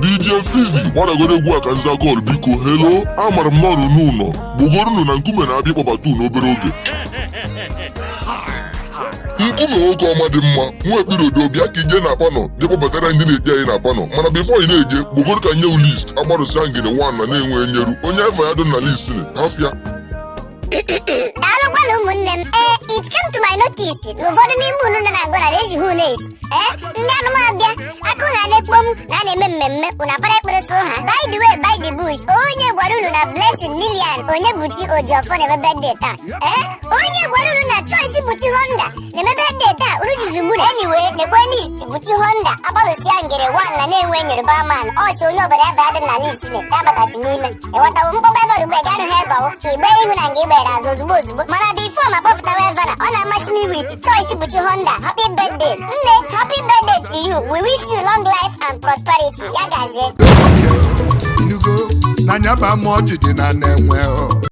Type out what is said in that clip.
DJ Fizi gbadagoro egwu a ka nza kọl biko helo amara m n'ọrụ n'ụlọ gbugorunu na nkume na-abịa ịkpọbata n'obere oge nkume nwoke ọma dị mma nwa ekpirodo bịa ka ije na panọ je kpọbatara ndị na-eji anyị na panọ mana bifo ị na-eje gbugoro ka nye list agbarụsịa ngine nwan na na-enwe nyeru onye afọ ya dị na list hafịa daalụkwanụ ụmụnne m it came to my notice na ụfọdụ n'ime unu nọ na ngwara na-eji hụ na-esi ndị anụmabịa akụ ha na-ekpo m na a na-eme mmemme unu apara ekpere so ha by the way by the bush onye gwara unu na blessing Lilian Onyebuchi Ojiofor na-eme birthday taa onye gwara unu na choice Buchi Honda na-eme birthday taa unu jizi ugbu anyway nekwe list Buchi Honda agbalụsịa ngere wan na na-enwe nyeruba man ọchị onye ọbara ebe adị na list na-abatachi n'ime ịghọtawo mkpọba ebe ọdụgbe ga anụ ha ebe ọwụ ka igbe ihu na nga igbere azụ ozugbo mana before ma kpọpụtawa eve na ọ na-amasị m iwisi choice Buchi Honda happy birthday nne happy birthday to you we wish you long life and prosperity ya gazie Inugo na nyaba m ọjị dị na Nenwetv